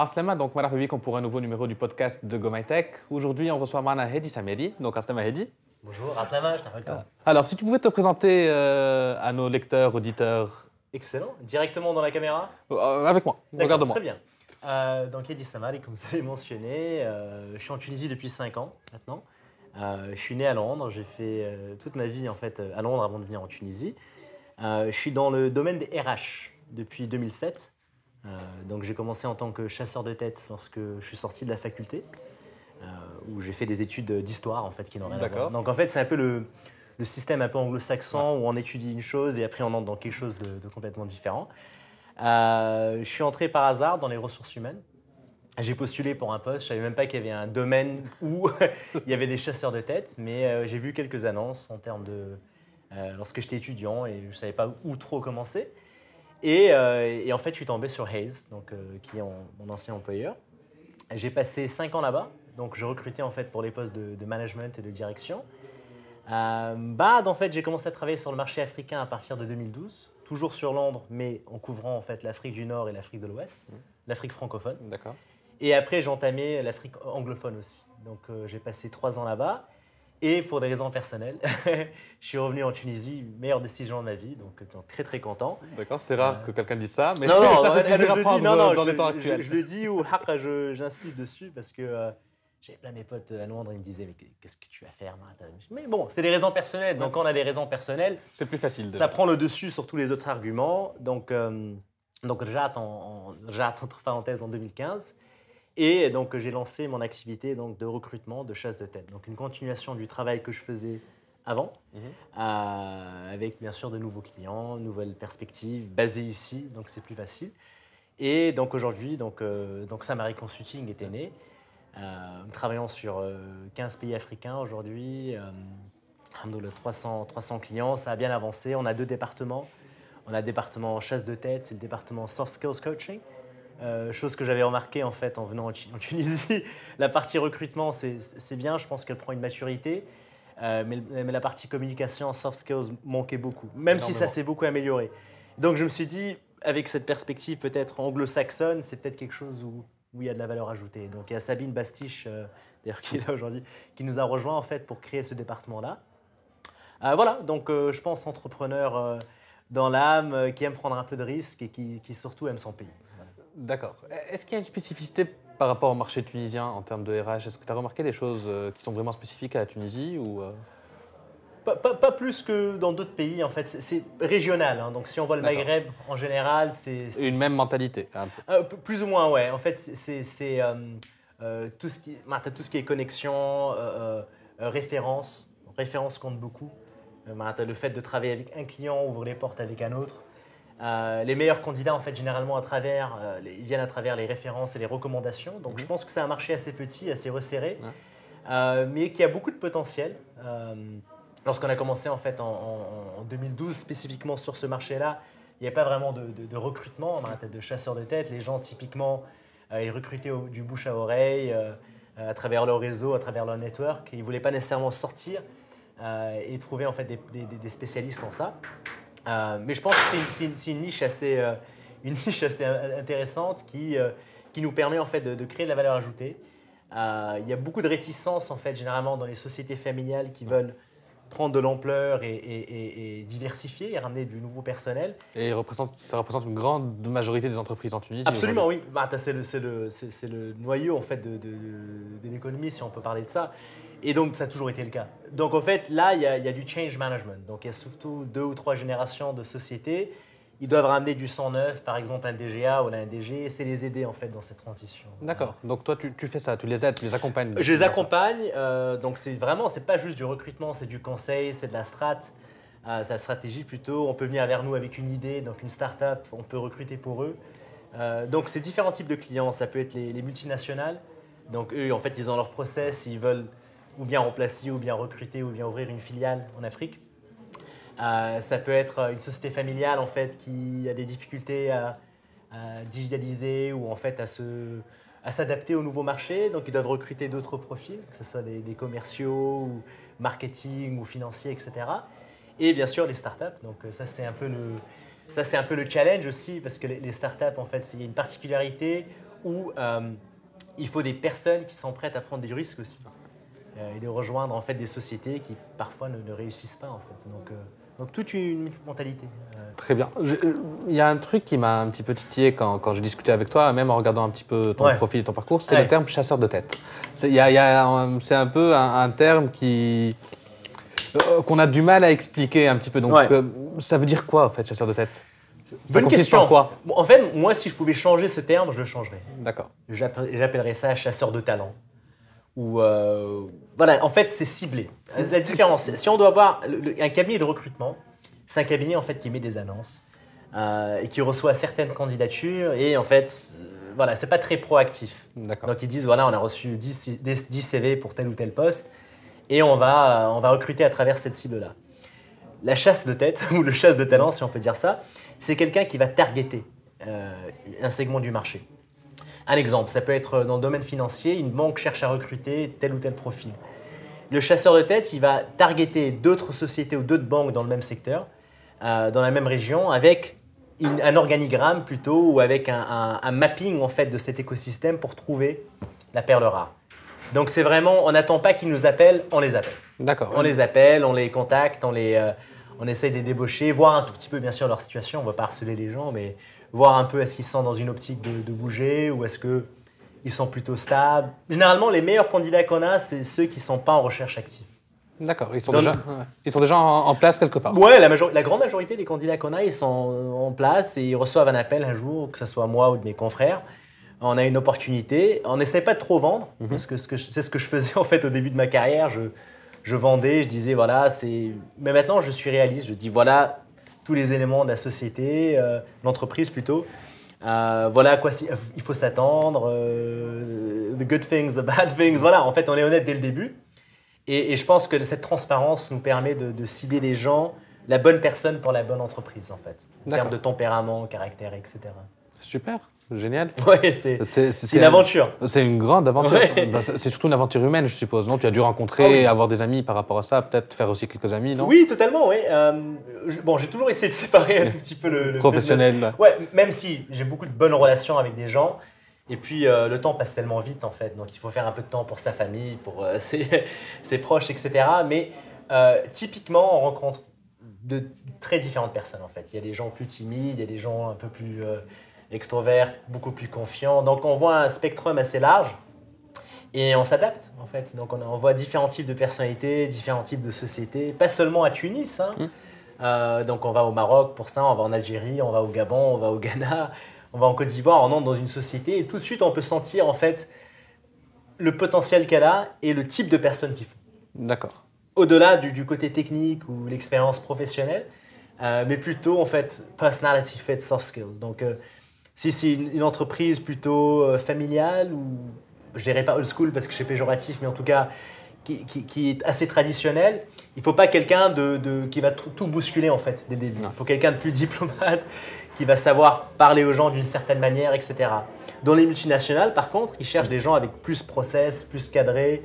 Aslema, donc مرحبا بكم pour un nouveau numéro du podcast de GoMyTech. Aujourd'hui, on reçoit معنا Hedi Sameri. Donc Aslema Hedi. Bonjour, Aslama, je t'appelle comment? Alors, si tu pouvais te présenter à nos lecteurs, auditeurs, Excellent. Directement dans la caméra? avec moi, D'accord, regarde-moi. très bien. Donc Hedi Samari, comme vous avez mentionné, je suis en Tunisie depuis 5 ans maintenant. Je suis né à Londres, j'ai fait toute ma vie en fait à Londres avant de venir en Tunisie. Je suis dans le domaine des RH depuis 2007. Donc j'ai commencé en tant que chasseur de tête lorsque je suis sorti de la faculté, où j'ai fait des études d'histoire en fait qui n'ont rien à voir. D'accord. Donc en fait c'est un peu le système un peu anglo-saxon où on étudie une chose et après on entre dans quelque chose de complètement différent. Je suis entré par hasard dans les ressources humaines. J'ai postulé pour un poste, je ne savais même pas qu'il y avait un domaine où il y avait des chasseurs de tête, mais j'ai vu quelques annonces en termes de... lorsque j'étais étudiant et je ne savais pas où trop commencer. Et en fait, je suis tombé sur Hayes, donc, qui est mon ancien employeur. J'ai passé 5 ans là-bas, donc je recrutais en fait pour les postes de management et de direction. En fait, j'ai commencé à travailler sur le marché africain à partir de 2012, toujours sur Londres, mais en couvrant en fait l'Afrique du Nord et l'Afrique de l'Ouest, l'Afrique francophone. D'accord. Et après, j'ai entamé l'Afrique anglophone aussi. Donc, j'ai passé 3 ans là-bas. Et pour des raisons personnelles, je suis revenu en Tunisie, meilleure décision de ma vie, donc très très content. D'accord, c'est rare que quelqu'un dise ça, mais Non, non, ça fait plaisir je à le prendre dis, non, dans les temps actuels. je le dis ou j'insiste dessus parce que j'avais plein de mes potes à Londres, ils me disaient mais qu'est-ce que tu vas faire, Martin? Mais bon, c'est des raisons personnelles, donc quand on a des raisons personnelles, C'est plus facile. ça prend le dessus sur tous les autres arguments. Donc j'arrête entre parenthèses en 2015. Et donc, j'ai lancé mon activité donc, de recrutement, de chasse de tête. Donc, une continuation du travail que je faisais avant, avec bien sûr de nouveaux clients, nouvelles perspectives, basées ici, donc c'est plus facile. Et donc, aujourd'hui, donc Samari Consulting était né. Nous travaillons sur 15 pays africains aujourd'hui. On a 300 clients, ça a bien avancé. On a 2 départements. On a le département chasse de tête et le département soft skills coaching. Chose que j'avais remarqué en fait en venant en Tunisie, la partie recrutement c'est bien, je pense qu'elle prend une maturité, mais la partie communication, soft skills manquait beaucoup, même si ça s'est beaucoup amélioré. Donc je me suis dit, avec cette perspective peut-être anglo-saxonne, c'est peut-être quelque chose où il y a de la valeur ajoutée. Donc il y a Sabine Bastiche, d'ailleurs qui est là aujourd'hui, qui nous a rejoint en fait pour créer ce département-là. Voilà, donc je pense entrepreneur dans l'âme, qui aime prendre un peu de risques et qui surtout aime son pays. D'accord. Est-ce qu'il y a une spécificité par rapport au marché tunisien en termes de RH? Est-ce que tu as remarqué des choses qui sont vraiment spécifiques à la Tunisie ou Pas plus que dans d'autres pays, en fait. C'est régional. Hein. Donc, si on voit le Maghreb, en général, c'est une même mentalité un peu. Plus ou moins, ouais. En fait, c'est tout ce qui est connexion, référence. Référence compte beaucoup. Le fait de travailler avec un client, ouvre les portes avec un autre. Les meilleurs candidats, en fait, généralement, ils viennent à travers les références et les recommandations. Donc, je pense que c'est un marché assez petit, assez resserré, mais qui a beaucoup de potentiel. Lorsqu'on a commencé, en fait, en 2012, spécifiquement sur ce marché-là, il n'y avait pas vraiment de recrutement, de chasseurs de tête. Les gens, typiquement, ils recrutaient du bouche à oreille, à travers leur réseau, à travers leur network. Ils ne voulaient pas nécessairement sortir et trouver, en fait, des spécialistes en ça. Mais je pense que c'est une niche assez intéressante qui nous permet en fait de créer de la valeur ajoutée. Il y a beaucoup de réticences en fait généralement dans les sociétés familiales qui veulent prendre de l'ampleur et diversifier et ramener du nouveau personnel. Et ça représente une grande majorité des entreprises en Tunisie. Absolument, oui. C'est le noyau en fait de l'économie, si on peut parler de ça. Et donc, ça a toujours été le cas. Donc, en fait, là, il y a du change management. Donc, il y a surtout 2 ou 3 générations de sociétés. Ils doivent ramener du sang neuf, par exemple un DGA ou un DG, et c'est les aider en fait dans cette transition. D'accord. Donc, toi, tu fais ça, tu les aides, tu les accompagnes. Je les accompagne. Donc, c'est pas juste du recrutement, c'est du conseil, c'est de la strat. C'est la stratégie plutôt. On peut venir vers nous avec une idée, donc une start-up, on peut recruter pour eux. Donc, c'est différents types de clients. Ça peut être les multinationales. Donc, eux, en fait, ils ont leur process, ils veulent ou bien remplacer, ou bien recruter, ou bien ouvrir une filiale en Afrique. Ça peut être une société familiale en fait, qui a des difficultés à digitaliser ou en fait, à s'adapter au nouveau marché. Donc, ils doivent recruter d'autres profils, que ce soit des commerciaux, ou marketing, ou financiers, etc. Et bien sûr, les startups. Donc, ça, c'est un peu le challenge aussi, parce que les startups, en fait, il y a une particularité. où il faut des personnes qui sont prêtes à prendre des risques aussi et de rejoindre en fait des sociétés qui parfois ne réussissent pas en fait. Donc toute une mentalité. Très bien. Il y a un truc qui m'a un petit peu titillé quand j'ai discuté avec toi, même en regardant un petit peu ton profil et ton parcours, c'est le terme chasseur de tête. C'est un peu un terme qu'on a du mal à expliquer un petit peu. Donc ça veut dire quoi en fait, chasseur de tête? Bonne question. Quoi en fait, moi, si je pouvais changer ce terme, je le changerais. D'accord. J'appellerais ça chasseur de talent. Ou voilà, en fait, c'est ciblé. La différence, si on doit avoir un cabinet de recrutement, c'est un cabinet en fait qui met des annonces et qui reçoit certaines candidatures et en fait, voilà, c'est pas très proactif. Donc ils disent voilà, on a reçu 10 CV pour tel ou tel poste et on va recruter à travers cette cible-là. La chasse de tête ou le chasse de talent, si on peut dire ça, c'est quelqu'un qui va targeter un segment du marché. Un exemple, ça peut être dans le domaine financier, une banque cherche à recruter tel ou tel profil. Le chasseur de tête, il va targeter d'autres sociétés ou d'autres banques dans le même secteur, dans la même région, avec un organigramme plutôt ou avec un mapping en fait de cet écosystème pour trouver la perle rare. Donc c'est vraiment, on n'attend pas qu'ils nous appellent, on les appelle. D'accord. On les appelle, on les contacte, on essaye de les débaucher, voir un tout petit peu bien sûr leur situation, on ne va pas harceler les gens, mais voir un peu est-ce qu'ils sont dans une optique de bouger ou est-ce qu'ils sont plutôt stables. Généralement, les meilleurs candidats qu'on a, c'est ceux qui ne sont pas en recherche active. D'accord, ils sont déjà en place quelque part. Oui, la grande majorité des candidats qu'on a, ils sont en place et ils reçoivent un appel un jour, que ce soit moi ou de mes confrères. On a une opportunité, on n'essaie pas de trop vendre, parce que c'est ce que je faisais en fait au début de ma carrière. Je vendais, je disais voilà, mais maintenant je suis réaliste, je dis voilà tous les éléments de la société, l'entreprise plutôt. Voilà à quoi il faut s'attendre, the good things, the bad things. Voilà, en fait on est honnête dès le début. Et je pense que cette transparence nous permet de cibler les gens, la bonne personne pour la bonne entreprise en fait, en termes de tempérament, caractère, etc. Super. Génial. Oui, c'est une aventure. C'est une grande aventure. Ouais. C'est surtout une aventure humaine, je suppose, non? Tu as dû rencontrer, avoir des amis par rapport à ça, peut-être faire aussi quelques amis, non? Oui, totalement, oui. Bon, j'ai toujours essayé de séparer un tout petit peu le professionnel. Ouais, même si j'ai beaucoup de bonnes relations avec des gens. Et puis, le temps passe tellement vite, en fait. Donc, il faut faire un peu de temps pour sa famille, pour ses proches, etc. Mais typiquement, on rencontre de très différentes personnes, en fait. Il y a des gens plus timides, il y a des gens un peu plus extroverts, beaucoup plus confiants. Donc, on voit un spectrum assez large et on s'adapte, en fait. Donc, on voit différents types de personnalités, différents types de sociétés, pas seulement à Tunis. Donc, on va au Maroc pour ça, on va en Algérie, on va au Gabon, on va au Ghana, on va en Côte d'Ivoire, on entre dans une société et tout de suite, on peut sentir, en fait, le potentiel qu'elle a et le type de personne qu'il faut. D'accord. Au-delà du côté technique ou l'expérience professionnelle, mais plutôt, en fait, personality fit, soft skills. Donc, si c'est une entreprise plutôt familiale ou, je dirais pas old school parce que c'est péjoratif, mais en tout cas qui est assez traditionnelle, il ne faut pas quelqu'un qui va tout bousculer en fait dès le début. Il faut quelqu'un de plus diplomate, qui va savoir parler aux gens d'une certaine manière, etc. Dans les multinationales, par contre, ils cherchent des gens avec plus process, plus cadrés,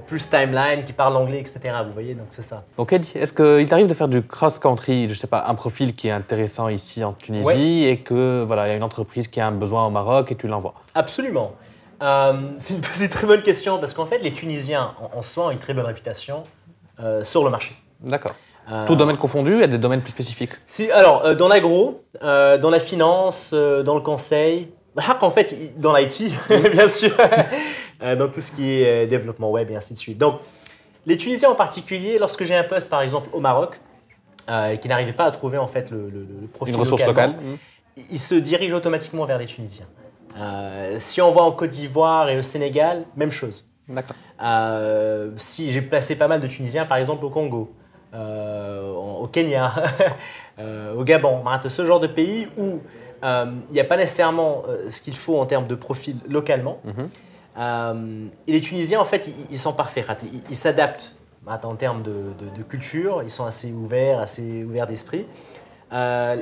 plus timeline, qui parlent anglais, etc. Vous voyez, donc c'est ça. Ok, est-ce qu'il t'arrive de faire du cross-country, je sais pas, un profil qui est intéressant ici en Tunisie et que voilà, il y a une entreprise qui a un besoin au Maroc et tu l'envoies? Absolument. C'est une très bonne question parce qu'en fait, les Tunisiens en soi ont une très bonne réputation sur le marché. D'accord. Tout domaine confondu, il y a des domaines plus spécifiques? Alors, dans l'agro, dans la finance, dans le conseil, en fait, dans l'IT, bien sûr, dans tout ce qui est développement web et ainsi de suite. Donc, les Tunisiens en particulier, lorsque j'ai un poste, par exemple, au Maroc, qui n'arrivait pas à trouver en fait le profil une ressource locale, ils se dirigent automatiquement vers les Tunisiens. Si on va en Côte d'Ivoire et au Sénégal, même chose. D'accord. Si j'ai placé pas mal de Tunisiens, par exemple au Congo, au Kenya, au Gabon, ce genre de pays où il n'y a pas nécessairement ce qu'il faut en termes de profil localement. Et les Tunisiens, en fait, ils sont parfaits. Ils s'adaptent en termes de culture, ils sont assez ouverts d'esprit.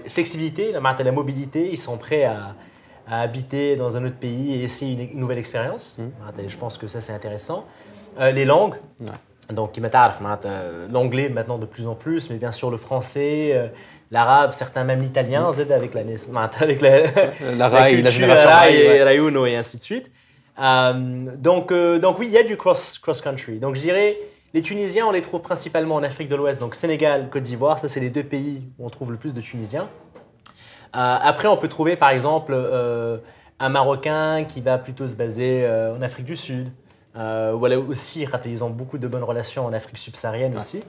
Flexibilité, la mobilité, ils sont prêts à habiter dans un autre pays et essayer une nouvelle expérience. Je pense que ça, c'est intéressant. Les langues, donc l'anglais maintenant de plus en plus, mais bien sûr le français, l'arabe, certains même l'italien, avec la génération et Rayuno et ainsi de suite. Donc oui, il y a du cross-country. Donc je dirais, les Tunisiens, on les trouve principalement en Afrique de l'Ouest, donc Sénégal, Côte d'Ivoire, ça c'est les deux pays où on trouve le plus de Tunisiens. Après, on peut trouver par exemple un Marocain qui va plutôt se baser en Afrique du Sud, voilà aussi, ils ont beaucoup de bonnes relations en Afrique subsaharienne aussi.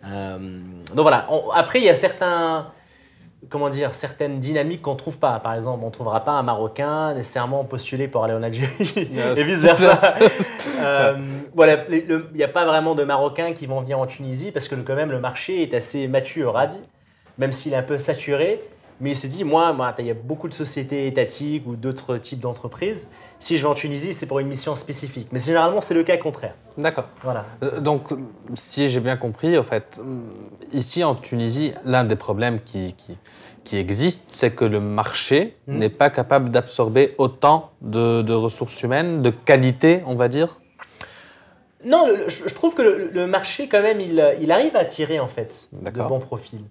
Donc voilà, après il y a certaines dynamiques qu'on ne trouve pas. Par exemple, on ne trouvera pas un Marocain nécessairement postulé pour aller en Algérie et vice-versa. Voilà, il n'y a pas vraiment de Marocains qui vont venir en Tunisie parce que quand même le marché est assez mature, Radi, même s'il est un peu saturé. Mais il se dit, moi, il y a beaucoup de sociétés étatiques ou d'autres types d'entreprises. Si je vais en Tunisie, c'est pour une mission spécifique. Mais généralement, c'est le cas contraire. D'accord. Voilà. Donc, si j'ai bien compris, en fait, ici en Tunisie, l'un des problèmes qui existe, c'est que le marché n'est pas capable d'absorber autant de ressources humaines, de qualité, on va dire. Non, je trouve que le marché, quand même, il arrive à attirer, en fait, de bons profils.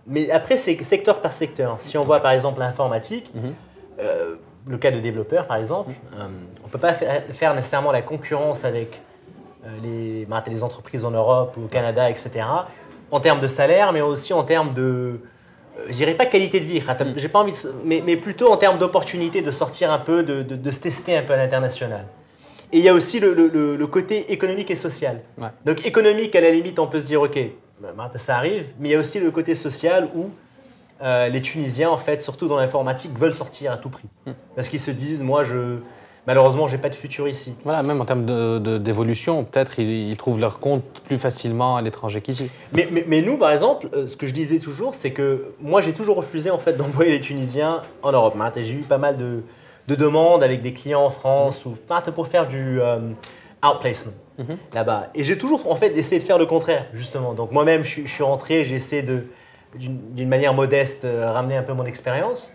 Mais après, c'est secteur par secteur. Si on voit par exemple l'informatique, le cas de développeur par exemple, on ne peut pas faire nécessairement la concurrence avec les entreprises en Europe ou au Canada, etc. En termes de salaire, mais aussi en termes de, je dirais pas qualité de vie, j'ai pas envie mais plutôt en termes d'opportunité de sortir un peu, de se tester un peu à l'international. Et il y a aussi le côté économique et social. Ouais. Donc économique, à la limite, on peut se dire, ok, ça arrive, mais il y a aussi le côté social où les Tunisiens, en fait, surtout dans l'informatique, veulent sortir à tout prix. Parce qu'ils se disent, malheureusement, je n'ai pas de futur ici. Voilà, même en termes d'évolution, peut-être ils trouvent leur compte plus facilement à l'étranger qu'ici. Mais nous, par exemple, ce que je disais toujours, c'est que moi, j'ai toujours refusé en fait, d'envoyer les Tunisiens en Europe. J'ai eu pas mal de demandes avec des clients en France ou pour faire du outplacement. Là-bas. Et j'ai toujours en fait essayé de faire le contraire, justement. Donc moi-même, je suis rentré, j'ai essayé d'une manière modeste, ramener un peu mon expérience.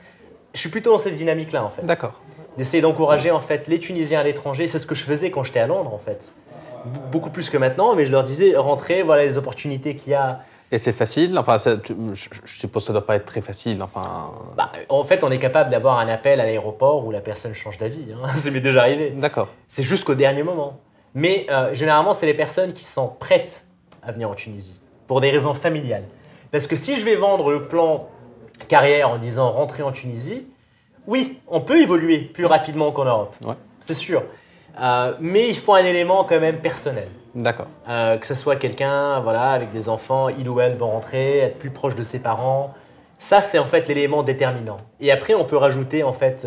Je suis plutôt dans cette dynamique-là, en fait. D'accord. D'essayer d'encourager en fait les Tunisiens à l'étranger. C'est ce que je faisais quand j'étais à Londres, en fait. Beaucoup plus que maintenant, mais je leur disais, rentrez, voilà les opportunités qu'il y a. Et c'est facile? Enfin, je suppose que ça ne doit pas être très facile. Enfin... en fait, on est capable d'avoir un appel à l'aéroport où la personne change d'avis. Hein. Ça m'est déjà arrivé. D'accord. C'est jusqu'au dernier moment. Mais généralement, c'est les personnes qui sont prêtes à venir en Tunisie pour des raisons familiales. Parce que si je vais vendre le plan carrière en disant rentrer en Tunisie, oui, on peut évoluer plus rapidement qu'en Europe, c'est sûr. Mais il faut un élément quand même personnel. D'accord. Que ce soit quelqu'un avec des enfants, il ou elle vont rentrer, être plus proche de ses parents. Ça, c'est en fait l'élément déterminant. Et après, on peut rajouter en fait...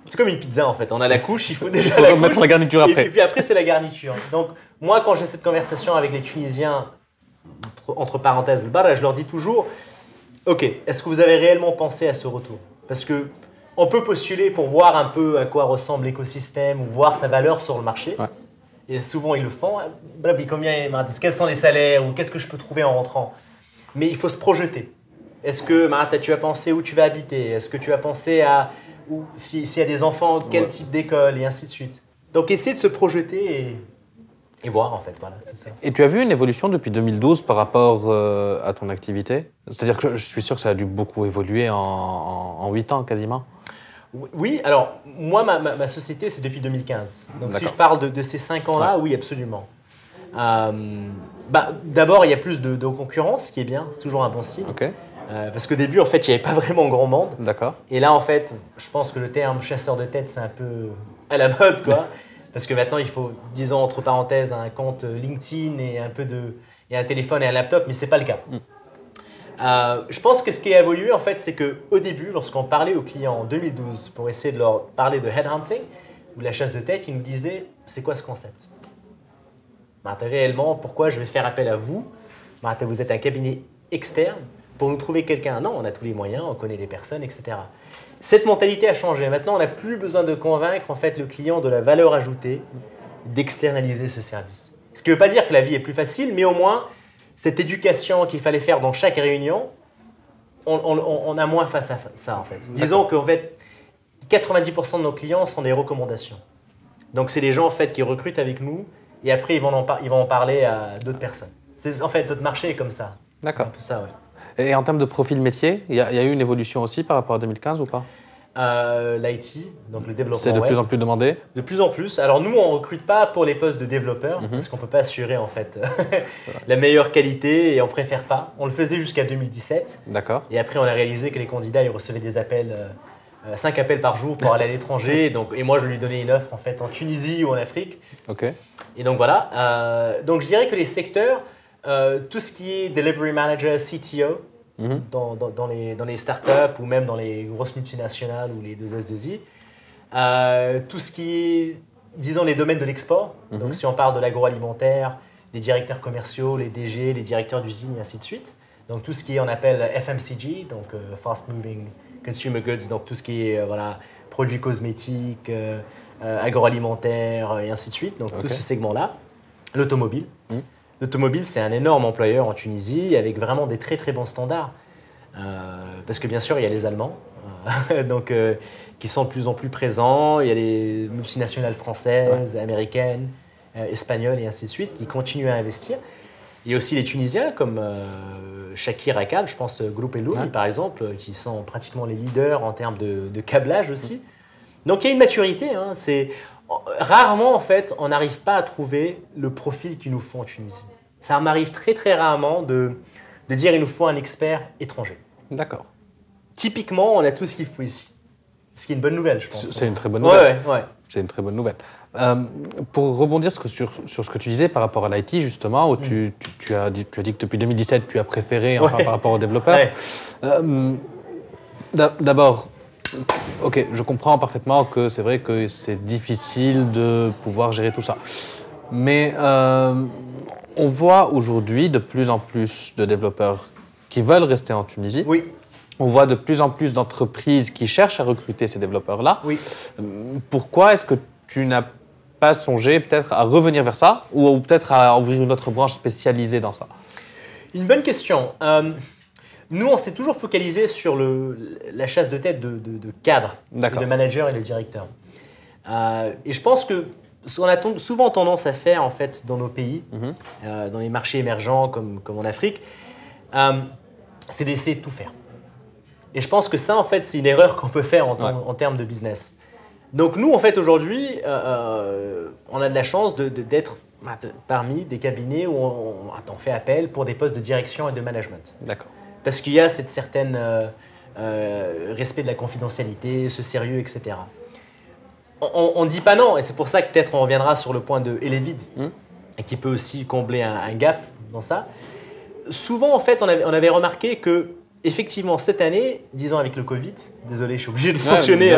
c'est comme une pizza en fait, on a la couche, il faut déjà mettre la garniture après. Et puis après c'est la garniture. Donc moi quand j'ai cette conversation avec les Tunisiens, entre parenthèses, je leur dis toujours, ok, est-ce que vous avez réellement pensé à ce retour? Parce que on peut postuler pour voir un peu à quoi ressemble l'écosystème ou voir sa valeur sur le marché. Ouais. Et souvent ils le font. Quels sont les salaires ou qu'est-ce que je peux trouver en rentrant? Mais il faut se projeter. Est-ce que tu as pensé où tu vas habiter? Est-ce que tu as pensé à... ou s'il y a des enfants, quel type d'école, et ainsi de suite. Donc, essayer de se projeter et voir, en fait. Voilà, c'est ça. Et tu as vu une évolution depuis 2012 par rapport à ton activité? C'est-à-dire que je suis sûr que ça a dû beaucoup évoluer en 8 ans, quasiment. Oui, alors, moi, ma société, c'est depuis 2015. Donc, si je parle de ces 5 ans-là, oui, absolument. D'abord, il y a plus de concurrence, ce qui est bien. C'est toujours un bon signe. Okay. Parce qu'au début, en fait, il n'y avait pas vraiment grand monde. D'accord. Et là, en fait, je pense que le terme chasseur de tête, c'est un peu à la mode, quoi. Parce que maintenant, il faut, disons, entre parenthèses, un compte LinkedIn et un téléphone et un laptop, mais ce n'est pas le cas. Je pense que ce qui a évolué, en fait, c'est qu'au début, lorsqu'on parlait aux clients en 2012 pour essayer de leur parler de headhunting ou de la chasse de tête, ils nous disaient « c'est quoi ce concept ?» Réellement, pourquoi je vais faire appel à vous? Vous êtes un cabinet externe pour nous trouver quelqu'un. Non, on a tous les moyens, on connaît les personnes, etc. Cette mentalité a changé. Maintenant, on n'a plus besoin de convaincre en fait, le client de la valeur ajoutée d'externaliser ce service. Ce qui ne veut pas dire que la vie est plus facile, mais au moins, cette éducation qu'il fallait faire dans chaque réunion, on a moins face à ça en fait. Disons qu'en fait, 90% de nos clients sont des recommandations. Donc, c'est des gens en fait, qui recrutent avec nous et après, ils vont en parler à d'autres personnes. En fait, notre marché est comme ça. D'accord. C'est un peu ça, ouais. Et en termes de profil métier, il y a eu une évolution aussi par rapport à 2015 ou pas? L'IT, donc le développement c'est de web. plus en plus demandé? De plus en plus. Alors nous, on ne recrute pas pour les postes de développeurs parce qu'on ne peut pas assurer en fait la meilleure qualité et on ne préfère pas. On le faisait jusqu'à 2017. D'accord. Et après, on a réalisé que les candidats ils recevaient des appels, 5 appels par jour pour aller à l'étranger. Et moi, je lui donnais une offre en fait en Tunisie ou en Afrique. Ok. Et donc voilà. Donc je dirais que les secteurs, tout ce qui est delivery manager, CTO, dans les startups ou même dans les grosses multinationales ou les 2S2I. Tout ce qui est, disons, les domaines de l'export. Donc, si on parle de l'agroalimentaire, les directeurs commerciaux, les DG, les directeurs d'usine et ainsi de suite. Donc, tout ce qui est, on appelle FMCG, donc Fast Moving Consumer Goods, donc tout ce qui est voilà, produits cosmétiques, agroalimentaire et ainsi de suite. Donc, tout ce segment-là. L'automobile. L'automobile, c'est un énorme employeur en Tunisie avec vraiment des très très bons standards. Parce que bien sûr, il y a les Allemands donc, qui sont de plus en plus présents. Il y a les multinationales françaises, américaines, espagnoles et ainsi de suite qui continuent à investir. Il y a aussi les Tunisiens comme Shakir Akkad, je pense Groupe Elouni par exemple, qui sont pratiquement les leaders en termes de câblage aussi. Donc il y a une maturité. Rarement, en fait, on n'arrive pas à trouver le profil qu'il nous faut en Tunisie. Ça m'arrive très, très rarement de dire qu'il nous faut un expert étranger. D'accord. Typiquement, on a tout ce qu'il faut ici. Ce qui est une bonne nouvelle, je pense. C'est une très bonne nouvelle. Ouais. C'est une très bonne nouvelle. Pour rebondir sur ce que tu disais par rapport à l'IT, justement, où tu as dit que depuis 2017, tu as préféré par rapport aux développeurs. D'abord, ok, je comprends parfaitement que c'est vrai que c'est difficile de pouvoir gérer tout ça. Mais on voit aujourd'hui de plus en plus de développeurs qui veulent rester en Tunisie. Oui. On voit de plus en plus d'entreprises qui cherchent à recruter ces développeurs-là. Oui. Pourquoi est-ce que tu n'as pas songé peut-être à revenir vers ça ou peut-être à ouvrir une autre branche spécialisée dans ça? Une bonne question. Nous, on s'est toujours focalisé sur la chasse de tête de cadres, de managers et de directeurs. Et je pense que ce qu'on a souvent tendance à faire en fait, dans nos pays, dans les marchés émergents comme en Afrique, c'est d'essayer de tout faire. Et je pense que ça, en fait, c'est une erreur qu'on peut faire en termes de business. Donc nous, en fait, aujourd'hui, on a de la chance d'être parmi des cabinets où on fait appel pour des postes de direction et de management. D'accord. Parce qu'il y a cette certaine respect de la confidentialité, ce sérieux, etc. On ne dit pas non, et c'est pour ça que peut-être on reviendra sur le point de Elevid, qui peut aussi combler un gap dans ça. Souvent, en fait, on avait remarqué que effectivement, cette année, disons avec le Covid, désolé, je suis obligé de mentionner,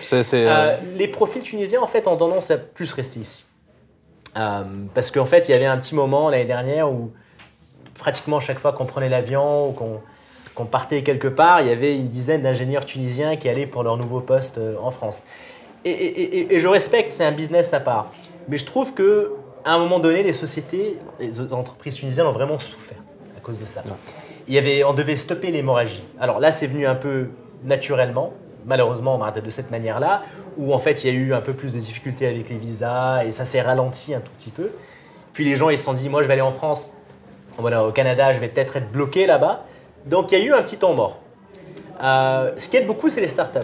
c'est le mot. Les profils tunisiens, en fait, ont tendance à plus rester ici. Parce qu'en fait, il y avait un petit moment l'année dernière où pratiquement chaque fois qu'on prenait l'avion ou qu'on partait quelque part, il y avait une dizaine d'ingénieurs tunisiens qui allaient pour leur nouveau poste en France. Et je respecte, c'est un business à part. Mais je trouve qu'à un moment donné, les entreprises tunisiennes ont vraiment souffert à cause de ça. On devait stopper l'hémorragie. Alors là, c'est venu un peu naturellement, malheureusement, de cette manière-là, où en fait, il y a eu un peu plus de difficultés avec les visas et ça s'est ralenti un tout petit peu. Puis les gens, ils se sont dit, moi, je vais aller en France. Voilà, au Canada, je vais peut-être être bloqué là-bas. Donc, il y a eu un petit temps mort. Ce qui aide beaucoup, c'est les startups.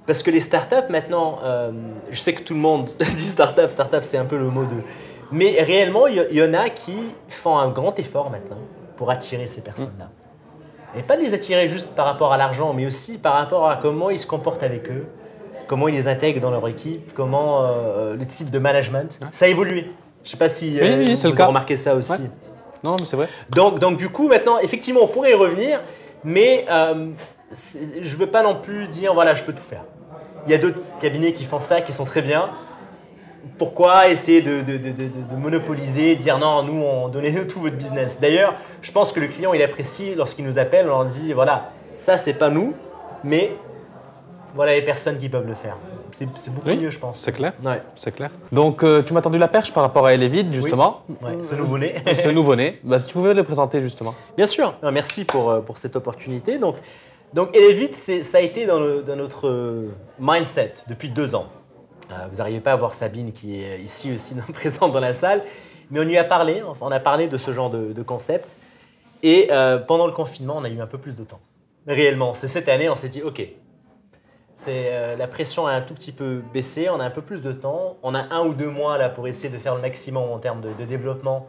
Parce que les startups, maintenant, je sais que tout le monde dit startup, c'est un peu le mot de... Mais réellement, il y en a qui font un grand effort maintenant pour attirer ces personnes-là. Et pas de les attirer juste par rapport à l'argent, mais aussi par rapport à comment ils se comportent avec eux, comment ils les intègrent dans leur équipe, comment le type de management. Ça a évolué. Je ne sais pas si vous avez remarqué ça aussi. Ouais. Non, mais c'est vrai. Donc du coup, maintenant, effectivement, on pourrait y revenir, mais je ne veux pas non plus dire, voilà, je peux tout faire. Il y a d'autres cabinets qui font ça, qui sont très bien. Pourquoi essayer de monopoliser, de dire non, nous, donnez-nous tout votre business. D'ailleurs, je pense que le client, il apprécie lorsqu'il nous appelle, on leur dit, voilà, ça, c'est pas nous, mais voilà les personnes qui peuvent le faire. C'est beaucoup mieux, je pense. C'est clair. Ouais. C'est clair. Donc, tu m'as tendu la perche par rapport à Elevid, justement. Oui. Ce nouveau-né. Ce nouveau-né. Si tu pouvais le présenter, justement. Bien sûr. Merci pour cette opportunité. Donc Elevid, ça a été dans notre mindset depuis 2 ans. Vous n'arrivez pas à voir Sabine qui est ici aussi présente dans la salle, mais on lui a parlé, on a parlé de ce genre de concept. Et pendant le confinement, on a eu un peu plus de temps. Réellement, c'est cette année, on s'est dit, OK, la pression a un tout petit peu baissé, on a un peu plus de temps. On a 1 ou 2 mois là, pour essayer de faire le maximum en termes de développement,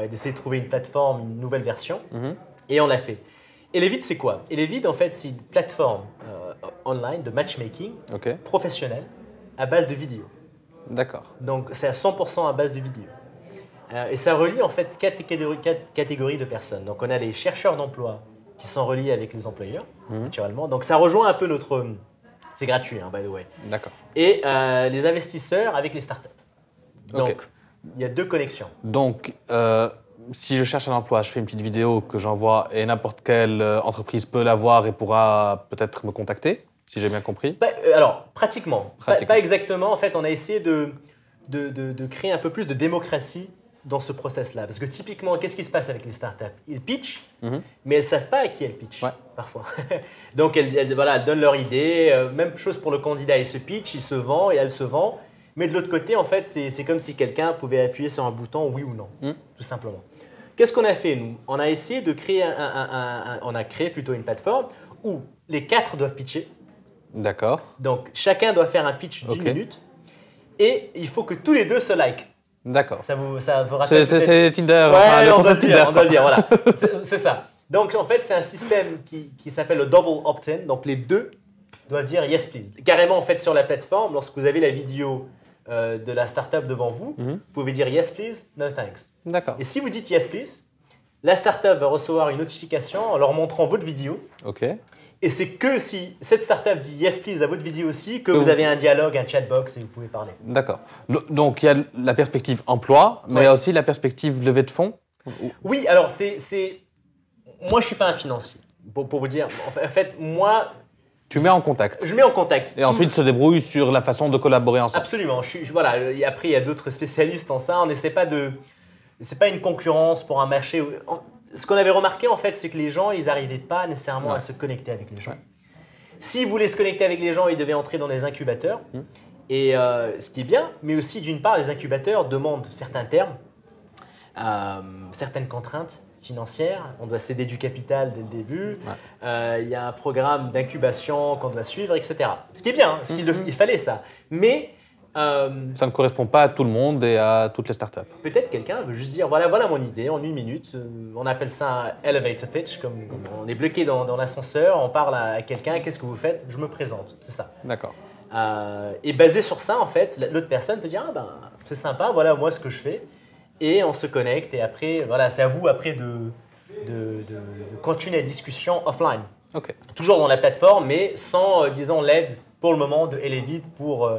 d'essayer de trouver une plateforme, une nouvelle version. Et on l'a fait. Elevate, c'est quoi? Elevate, en fait, c'est une plateforme online de matchmaking professionnel à base de vidéos. D'accord. Donc, c'est à 100% à base de vidéos. Et ça relie en fait 4 catégories de personnes. Donc, on a les chercheurs d'emploi qui sont reliés avec les employeurs, naturellement. Donc, ça rejoint un peu notre... C'est gratuit, hein, by the way. D'accord. Et les investisseurs avec les startups. Donc, il y a 2 connexions. Donc, si je cherche un emploi, je fais une petite vidéo que j'envoie et n'importe quelle entreprise peut la voir et pourra peut-être me contacter, si j'ai bien compris. Alors, pratiquement. Pas exactement. En fait, on a essayé de créer un peu plus de démocratie dans ce process-là. Parce que typiquement, qu'est-ce qui se passe avec les startups? Ils pitchent, mais elles ne savent pas à qui elles pitchent, parfois. Donc, elles donnent leur idée. Même chose pour le candidat. Il se pitch, il se vend et elle se vend. Mais de l'autre côté, en fait, c'est comme si quelqu'un pouvait appuyer sur un bouton oui ou non, tout simplement. Qu'est-ce qu'on a fait, nous? On a essayé de créer on a créé plutôt une plateforme où les 4 doivent pitcher. D'accord. Donc, chacun doit faire un pitch d'1 minute. Et il faut que tous les 2 se like. D'accord. Ça vous rappelle c'est Tinder. Ouais, on doit le dire, voilà. C'est ça. Donc, en fait, c'est un système qui s'appelle le double opt-in. Donc, les 2 doivent dire yes, please. Carrément, en fait, sur la plateforme, lorsque vous avez la vidéo de la startup devant vous, vous pouvez dire yes, please, no thanks. D'accord. Et si vous dites yes, please, la startup va recevoir une notification en leur montrant votre vidéo. OK. Et c'est que si cette startup dit yes, please à votre vidéo aussi, que vous avez un dialogue, un chatbox et vous pouvez parler. D'accord. Donc, il y a la perspective emploi, mais il y a aussi la perspective levée de fonds. Oui, alors moi, je ne suis pas un financier. Pour vous dire, en fait, moi... Tu mets en contact. Je mets en contact. Et ensuite, se débrouille sur la façon de collaborer ensemble. Absolument. Voilà. Après, il y a d'autres spécialistes en ça. On n'essaie pas de... C'est pas une concurrence pour un marché. Ce qu'on avait remarqué, en fait, c'est que les gens, ils n'arrivaient pas nécessairement à se connecter avec les gens. S'ils voulaient se connecter avec les gens, ils devaient entrer dans des incubateurs. Et ce qui est bien, mais aussi, d'une part, les incubateurs demandent certains termes, certaines contraintes financières. On doit céder du capital dès le début. Il y a un programme d'incubation qu'on doit suivre, etc. Ce qui est bien, il fallait ça. Mais ça ne correspond pas à tout le monde et à toutes les startups. Peut-être quelqu'un veut juste dire voilà mon idée en 1 minute. On appelle ça un elevator pitch. Comme on est bloqué dans l'ascenseur, on parle à quelqu'un, qu'est-ce que vous faites? Je me présente, c'est ça. D'accord. Et basé sur ça, en fait, l'autre personne peut dire c'est sympa, voilà moi ce que je fais. Et on se connecte et après, voilà, c'est à vous après de continuer la discussion offline. Toujours dans la plateforme, mais sans, disons, l'aide pour le moment de Elevate pour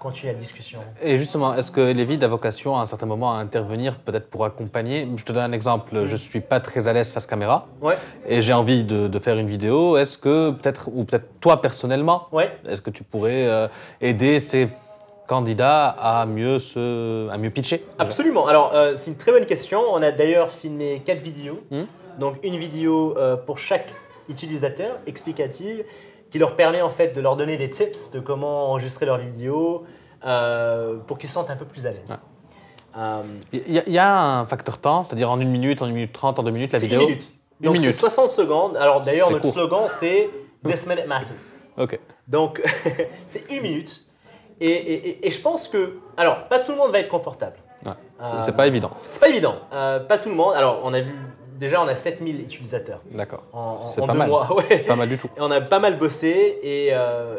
continuer la discussion. Et justement, est-ce que Elevate a vocation à un certain moment à intervenir, peut-être pour accompagner? Je te donne un exemple, je ne suis pas très à l'aise face caméra et j'ai envie de faire une vidéo. Est-ce que peut-être toi personnellement, est-ce que tu pourrais aider ces candidats à mieux pitcher? Absolument. Alors, c'est une très bonne question. On a d'ailleurs filmé 4 vidéos. Donc, une vidéo pour chaque utilisateur explicative qui leur permet en fait de leur donner des tips de comment enregistrer leurs vidéos pour qu'ils se sentent un peu plus à l'aise. Il y a un facteur temps, c'est-à-dire en 1 minute, en 1 minute 30, en 2 minutes la vidéo? 1 minute. Donc, c'est 60 secondes. Alors, d'ailleurs, notre slogan, c'est « This minute matters ». Donc, c'est 1 minute. Et je pense que... Alors, pas tout le monde va être confortable. C'est pas évident. C'est pas évident. Pas tout le monde. Alors, on a vu... Déjà, on a 7000 utilisateurs. D'accord. En 2 mois. C'est pas mal du tout. Et on a pas mal bossé et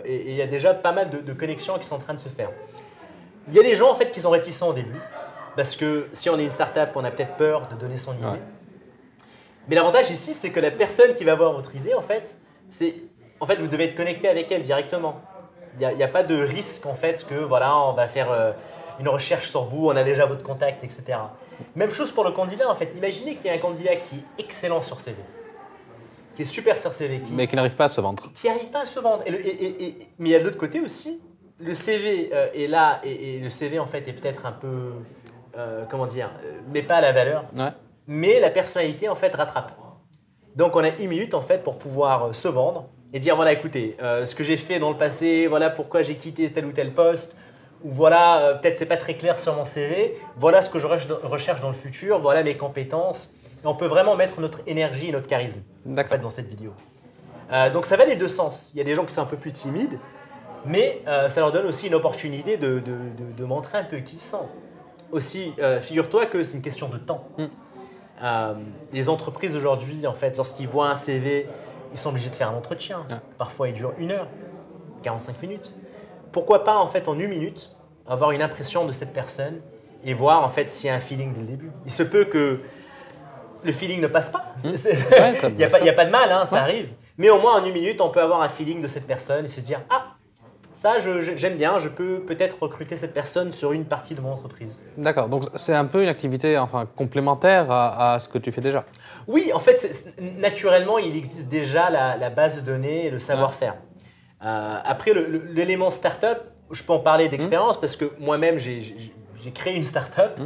il y a déjà pas mal de connexions qui sont en train de se faire. Il y a des gens en fait qui sont réticents au début parce que si on est une startup, on a peut-être peur de donner son idée. Mais l'avantage ici, c'est que la personne qui va voir votre idée, en fait, vous devez être connecté avec elle directement. Il n'y a pas de risque en fait que voilà, on va faire une recherche sur vous, on a déjà votre contact, etc. Même chose pour le candidat en fait. Imaginez qu'il y a un candidat qui est excellent sur CV, qui est super sur CV, mais qui n'arrive pas à se vendre. Qui n'arrive pas à se vendre. Mais il y a de l'autre côté aussi, le CV est là et le CV en fait est peut-être un peu, met pas à la valeur. Mais la personnalité en fait rattrape. Donc on a 1 minute en fait pour pouvoir se vendre et dire voilà écoutez, ce que j'ai fait dans le passé, voilà pourquoi j'ai quitté tel ou tel poste, ou voilà peut-être c'est pas très clair sur mon CV, voilà ce que je recherche dans le futur, voilà mes compétences Et on peut vraiment mettre notre énergie et notre charisme en fait, dans cette vidéo. Donc ça va les deux sens. Il y a des gens qui sont un peu plus timides, mais ça leur donne aussi une opportunité de montrer un peu qui ils sont. Aussi, figure-toi que c'est une question de temps. Les entreprises aujourd'hui, en fait, lorsqu'ils voient un CV, ils sont obligés de faire un entretien. Parfois, il dure 1 heure, 45 minutes. Pourquoi pas, en fait, en 1 minute, avoir une impression de cette personne et voir, en fait, s'il y a un feeling dès le début. Il se peut que le feeling ne passe pas. Il n'y a pas de mal, hein, ça arrive. Mais au moins, en 1 minute, on peut avoir un feeling de cette personne et se dire « Ah, ça, j'aime bien, je peux peut-être recruter cette personne sur une partie de mon entreprise. » D'accord, donc c'est un peu une activité complémentaire à ce que tu fais déjà. Oui, en fait, naturellement, il existe déjà la base de données et le savoir-faire. Après, l'élément startup, je peux en parler d'expérience parce que moi-même, j'ai créé une startup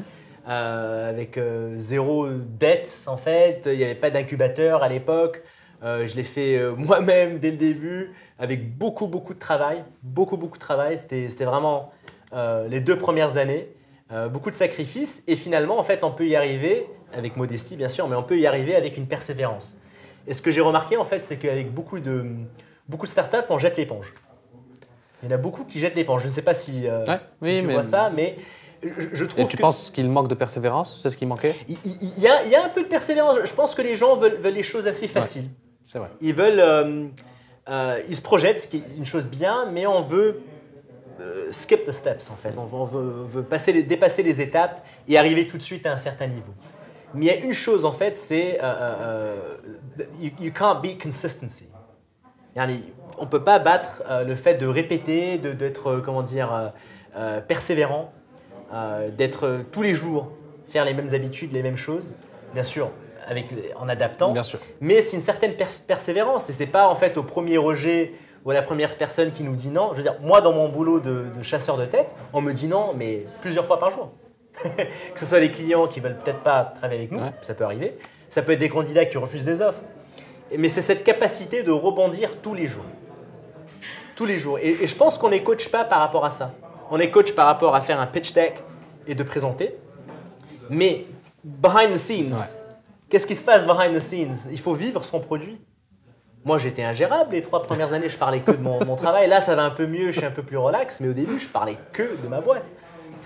avec 0 dette, en fait. Il n'y avait pas d'incubateur à l'époque. Je l'ai fait moi-même dès le début, avec beaucoup de travail. Beaucoup de travail. C'était vraiment les 2 premières années. Beaucoup de sacrifices. Et finalement, en fait, on peut y arriver, avec modestie bien sûr, mais on peut y arriver avec une persévérance. Et ce que j'ai remarqué, en fait, c'est qu'avec beaucoup de startups, on jette l'éponge. Il y en a beaucoup qui jettent l'éponge. Je ne sais pas si tu vois ça, mais je trouve Et tu penses qu'il manque de persévérance? C'est ce qui manquait? Il y a un peu de persévérance. Je pense que les gens veulent les choses assez faciles. C'est vrai. Ils se projettent, ce qui est une chose bien, mais on veut skip the steps, en fait. On veut dépasser les étapes et arriver tout de suite à un certain niveau. Mais il y a une chose, en fait, c'est you can't beat consistency. On ne peut pas battre le fait de répéter, d'être, persévérant, d'être tous les jours, faire les mêmes habitudes, les mêmes choses, bien sûr, en adaptant. Bien sûr. Mais c'est une certaine persévérance et ce n'est pas en fait au premier rejet ou à la première personne qui nous dit non. Je veux dire, moi dans mon boulot de chasseur de tête, on me dit non, mais plusieurs fois par jour. Que ce soit les clients qui ne veulent peut-être pas travailler avec nous, ça peut arriver. Ça peut être des candidats qui refusent des offres. Mais c'est cette capacité de rebondir tous les jours. Tous les jours. Et je pense qu'on ne les coach pas par rapport à ça. On les coach par rapport à faire un pitch deck et de présenter. Mais behind the scenes, qu'est-ce qui se passe behind the scenes? Il faut vivre son produit. Moi, j'étais ingérable les 3 premières années. Je parlais que de mon travail. Là, ça va un peu mieux. Je suis un peu plus relax. Mais au début, je parlais que de ma boîte,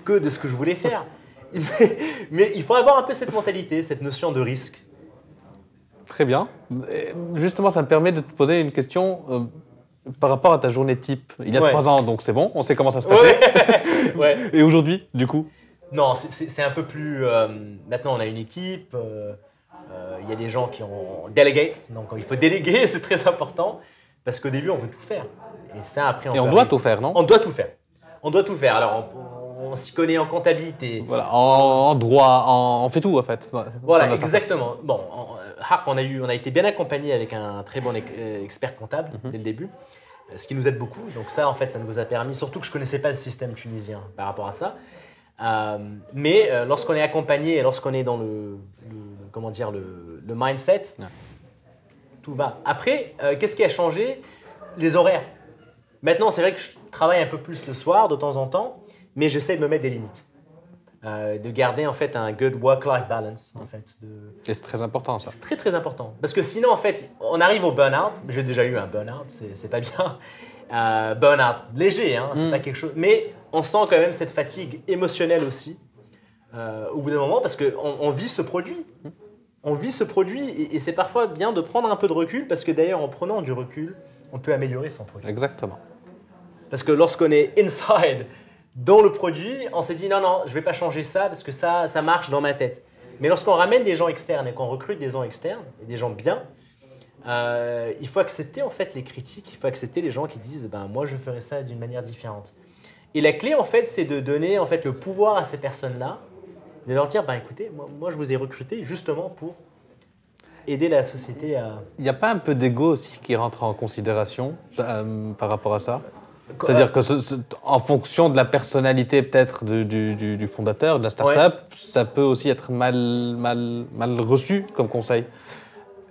que de ce que je voulais faire. Mais il faut avoir un peu cette mentalité, cette notion de risque. Très bien. Justement, ça me permet de te poser une question par rapport à ta journée type. Il y a 3 ans, donc c'est bon, on sait comment ça se passait. Et aujourd'hui, du coup? Non, c'est un peu plus... maintenant, on a une équipe, il y a des gens qui ont delegates, donc il faut déléguer, c'est très important, parce qu'au début, on veut tout faire. Et ça, après, on doit tout faire, non? On doit tout faire. On doit tout faire. Alors, on s'y connaît en comptabilité. Voilà, en droit, on fait tout en fait. Voilà, exactement. Bon, Hark, on a été bien accompagné avec un très bon expert comptable dès le début, ce qui nous aide beaucoup. Donc ça, en fait, ça nous a permis, surtout que je ne connaissais pas le système tunisien par rapport à ça. Mais lorsqu'on est accompagné et lorsqu'on est dans le mindset, tout va. Après, qu'est-ce qui a changé? Les horaires. Maintenant, c'est vrai que je travaille un peu plus le soir de temps en temps, mais j'essaie de me mettre des limites. De garder en fait un good work-life balance. En fait, Et c'est très important ça. C'est très important. Parce que sinon, en fait, on arrive au burn-out. J'ai déjà eu un burn-out, c'est pas bien. Burn-out léger, hein, c'est pas quelque chose. Mais on sent quand même cette fatigue émotionnelle aussi au bout d'un moment parce qu'on vit ce produit. On vit ce produit et c'est parfois bien de prendre un peu de recul parce que d'ailleurs, en prenant du recul, on peut améliorer son produit. Exactement. Parce que lorsqu'on est inside dans le produit, on se dit non, je ne vais pas changer ça parce que ça marche dans ma tête. Mais lorsqu'on ramène des gens externes et qu'on recrute des gens externes, et des gens bien, il faut accepter en fait les critiques, il faut accepter les gens qui disent moi je ferais ça d'une manière différente. Et la clé en fait c'est de donner en fait le pouvoir à ces personnes-là, de leur dire écoutez, moi je vous ai recruté justement pour aider la société à... Il n'y a pas un peu d'ego aussi qui rentre en considération par rapport à ça? C'est-à-dire que en fonction de la personnalité peut-être du fondateur, de la start-up, ça peut aussi être mal reçu comme conseil.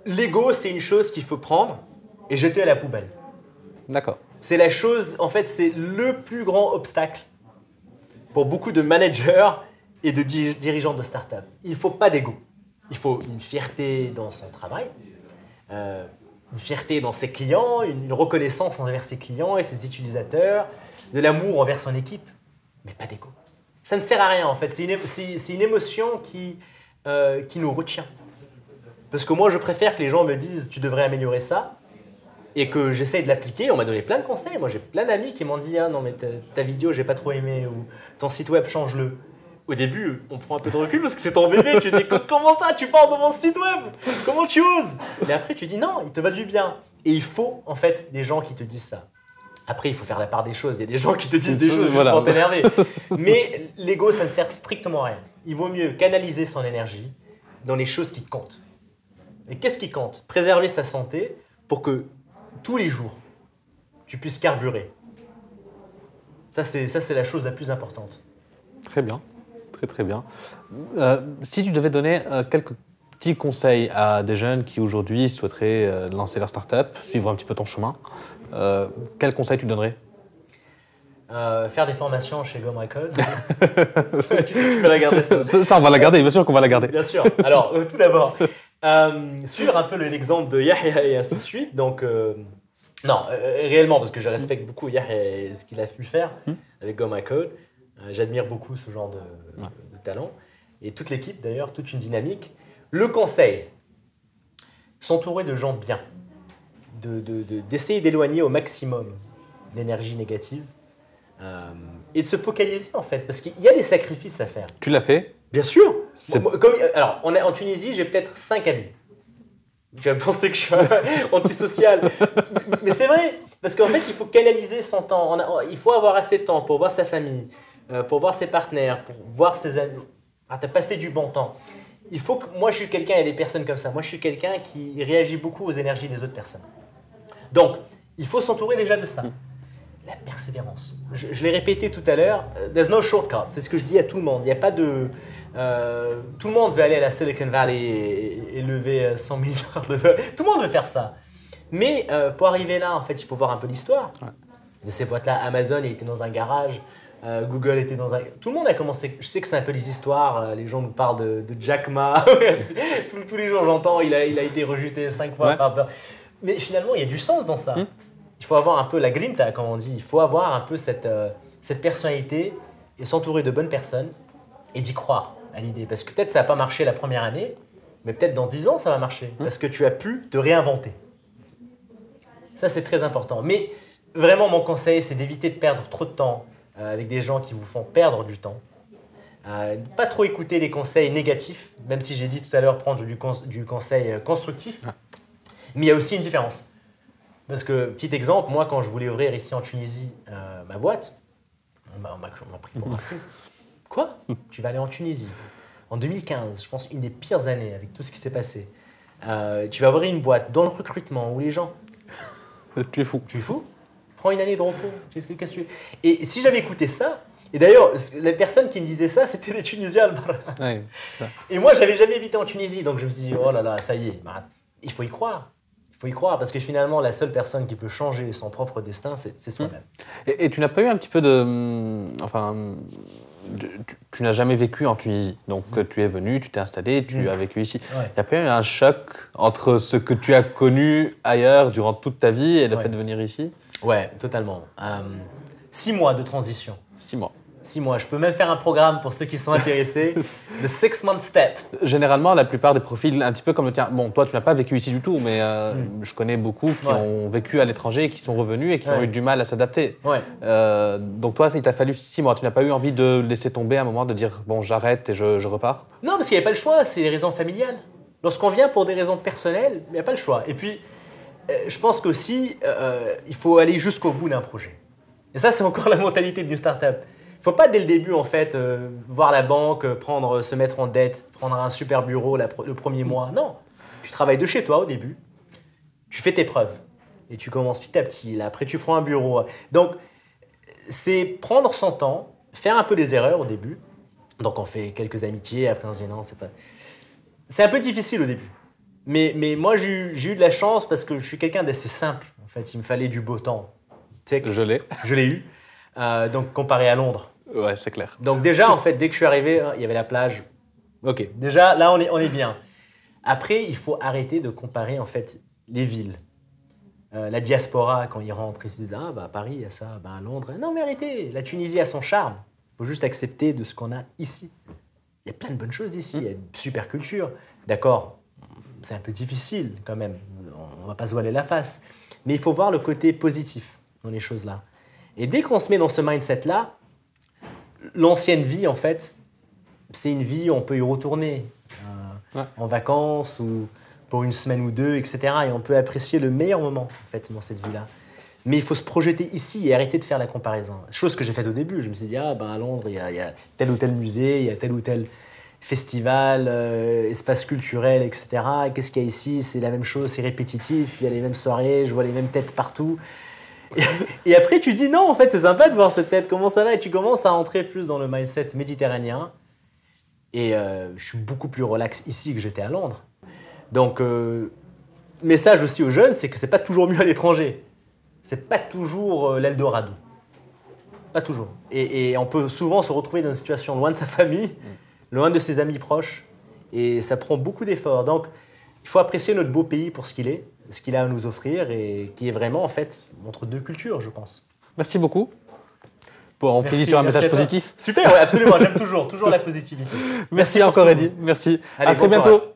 L'ego, c'est une chose qu'il faut prendre et jeter à la poubelle. D'accord. C'est la chose, en fait, c'est le plus grand obstacle pour beaucoup de managers et de dirigeants de start-up. Il ne faut pas d'ego. Il faut une fierté dans son travail, une fierté dans ses clients, une reconnaissance envers ses clients et ses utilisateurs, de l'amour envers son équipe, mais pas d'ego. Ça ne sert à rien en fait, c'est une émotion qui nous retient. Parce que moi je préfère que les gens me disent tu devrais améliorer ça et que j'essaye de l'appliquer. On m'a donné plein de conseils, moi j'ai plein d'amis qui m'ont dit ah non mais ta vidéo j'ai pas trop aimé ou ton site web change-le. Au début, on prend un peu de recul parce que c'est ton bébé. Tu te dis, comment ça, tu parles de mon site web? Comment tu oses? Mais après, tu dis, non, il te va du bien. Et il faut, en fait, des gens qui te disent ça. Après, il faut faire la part des choses. Il y a des gens qui te disent des choses voilà. Pour t'énerver. Mais l'ego, ça ne sert strictement à rien. Il vaut mieux canaliser son énergie dans les choses qui comptent. Et qu'est-ce qui compte? Préserver sa santé pour que tous les jours, tu puisses carburer. Ça, c'est la chose la plus importante. Très bien. Très bien. Si tu devais donner quelques petits conseils à des jeunes qui aujourd'hui souhaiteraient lancer leur start-up, suivre un petit peu ton chemin, quels conseils tu donnerais? Faire des formations chez GoMyCode. tu peux la garder ça. Ça, on va la garder, bien sûr qu'on va la garder. Bien sûr. Alors, tout d'abord, suivre un peu l'exemple de Yahya et ainsi de suite. Donc, non, réellement, parce que je respecte beaucoup Yahya et ce qu'il a pu faire avec GoMyCode. J'admire beaucoup ce genre de talent. Et toute l'équipe, d'ailleurs, toute une dynamique. Le conseil, s'entourer de gens bien. D'essayer d'éloigner au maximum l'énergie négative. Et de se focaliser, en fait. Parce qu'il y a des sacrifices à faire. Tu l'as fait? Bien sûr. Alors, en Tunisie, j'ai peut-être 5 amis. Tu vas penser que je suis antisocial. Mais c'est vrai. Parce qu'en fait, il faut canaliser son temps. Il faut avoir assez de temps pour voir sa famille, pour voir ses partenaires, pour voir ses amis. Tu as passé du bon temps. Moi, je suis quelqu'un, il y a des personnes comme ça. Moi, je suis quelqu'un qui réagit beaucoup aux énergies des autres personnes. Donc, il faut s'entourer déjà de ça. La persévérance. Je l'ai répété tout à l'heure. There's no shortcut. C'est ce que je dis à tout le monde. Il n'y a pas de... tout le monde veut aller à la Silicon Valley et lever 100 milliards de dollars. Tout le monde veut faire ça. Mais pour arriver là, en fait, il faut voir un peu l'histoire de ces boîtes-là. Amazon il était dans un garage. Google était dans un... Tout le monde a commencé... Je sais que c'est un peu les histoires. Les gens nous parlent de Jack Ma. tous les jours, j'entends, il a été rejeté 5 fois par peur. Mais finalement, il y a du sens dans ça. Il faut avoir un peu la grinta, comme on dit. Il faut avoir un peu cette personnalité et s'entourer de bonnes personnes et d'y croire à l'idée. Parce que peut-être ça n'a pas marché la première année, mais peut-être dans 10 ans, ça va marcher. Parce que tu as pu te réinventer. Ça, c'est très important. Mais vraiment, mon conseil, c'est d'éviter de perdre trop de temps avec des gens qui vous font perdre du temps. Pas trop écouter les conseils négatifs, même si j'ai dit tout à l'heure prendre du conseil constructif. Mais il y a aussi une différence. Parce que, petit exemple, moi, quand je voulais ouvrir ici en Tunisie ma boîte, on m'a pris pour un fou. Quoi? Tu vas aller en Tunisie en 2015, je pense une des pires années avec tout ce qui s'est passé. Tu vas ouvrir une boîte dans le recrutement où les gens... Tu es fou. Tu es fou? Prends une année de repos. Qu'est-ce que tu... Et si j'avais écouté ça, et d'ailleurs, les personnes qui me disaient ça, c'était les Tunisiens. Ouais, et moi, j'avais jamais habité en Tunisie, donc je me suis dit, oh là là, ça y est, il faut y croire. Il faut y croire, parce que finalement, la seule personne qui peut changer son propre destin, c'est soi-même. Et tu n'as pas eu un petit peu de... Enfin, tu n'as jamais vécu en Tunisie. Donc, tu es venu, tu t'es installé, tu as vécu ici. Il n'y a pas eu un choc entre ce que tu as connu ailleurs durant toute ta vie et le fait de venir ici? Ouais, totalement. 6 mois de transition. 6 mois. 6 mois. Je peux même faire un programme pour ceux qui sont intéressés. The 6-month step. Généralement, la plupart des profils, un petit peu comme le tien. Bon, toi, tu n'as pas vécu ici du tout, mais je connais beaucoup qui ont vécu à l'étranger, qui sont revenus et qui ont eu du mal à s'adapter. Donc toi, il t'a fallu 6 mois. Tu n'as pas eu envie de laisser tomber un moment, de dire bon, j'arrête et je repars? Non, parce qu'il n'y avait pas le choix. C'est les raisons familiales. Lorsqu'on vient pour des raisons personnelles, il n'y a pas le choix. Et puis, je pense qu'aussi, il faut aller jusqu'au bout d'un projet. Et ça, c'est encore la mentalité d'une start-up. Il ne faut pas dès le début, en fait, voir la banque, se mettre en dette, prendre un super bureau le premier mois. Non, tu travailles de chez toi au début, tu fais tes preuves et tu commences petit à petit. Là, après, tu prends un bureau. Donc, c'est prendre son temps, faire un peu des erreurs au début. Donc, on fait quelques amitiés, après on se dit non, c'est pas... C'est un peu difficile au début. Mais moi, j'ai eu de la chance parce que je suis quelqu'un d'assez simple. En fait, il me fallait du beau temps. Tu sais, je l'ai. Je l'ai eu. Donc, comparé à Londres. Ouais, c'est clair. Donc déjà, en fait, dès que je suis arrivé, il y avait la plage. Ok, déjà, là, on est bien. Après, il faut arrêter de comparer en fait les villes. La diaspora, quand ils rentrent, ils se disent ah bah Paris il y a ça, bah Londres. Non mais arrêtez, la Tunisie a son charme. Il faut juste accepter de ce qu'on a ici. Il y a plein de bonnes choses ici, il y a une super culture. D'accord, c'est un peu difficile quand même, on ne va pas se voiler la face. Mais il faut voir le côté positif dans les choses là. Et dès qu'on se met dans ce mindset-là, l'ancienne vie, en fait, c'est une vie, on peut y retourner en vacances ou pour une semaine ou deux, etc. Et on peut apprécier le meilleur moment, en fait, dans cette vie-là. Mais il faut se projeter ici et arrêter de faire la comparaison. Chose que j'ai faite au début. Je me suis dit, ah, ben à Londres, il y a tel ou tel musée, il y a tel ou tel festival, espace culturel, etc. Qu'est-ce qu'il y a ici? C'est la même chose, c'est répétitif, il y a les mêmes soirées, je vois les mêmes têtes partout. Et après, tu dis non, en fait, c'est sympa de voir cette tête, comment ça va? Et tu commences à entrer plus dans le mindset méditerranéen. Et je suis beaucoup plus relax ici que j'étais à Londres. Donc, message aussi aux jeunes, c'est que c'est pas toujours mieux à l'étranger. C'est pas toujours l'Eldorado. Pas toujours. Et on peut souvent se retrouver dans une situation loin de sa famille, loin de ses amis proches. Et ça prend beaucoup d'efforts. Donc, il faut apprécier notre beau pays pour ce qu'il est, ce qu'il a à nous offrir et qui est vraiment, en fait, entre deux cultures, je pense. Merci beaucoup. Bon, on finit sur un message positif. Super, ouais, absolument. J'aime toujours la positivité. Merci encore, Eddy. Merci. Allez, à très bientôt. Courage.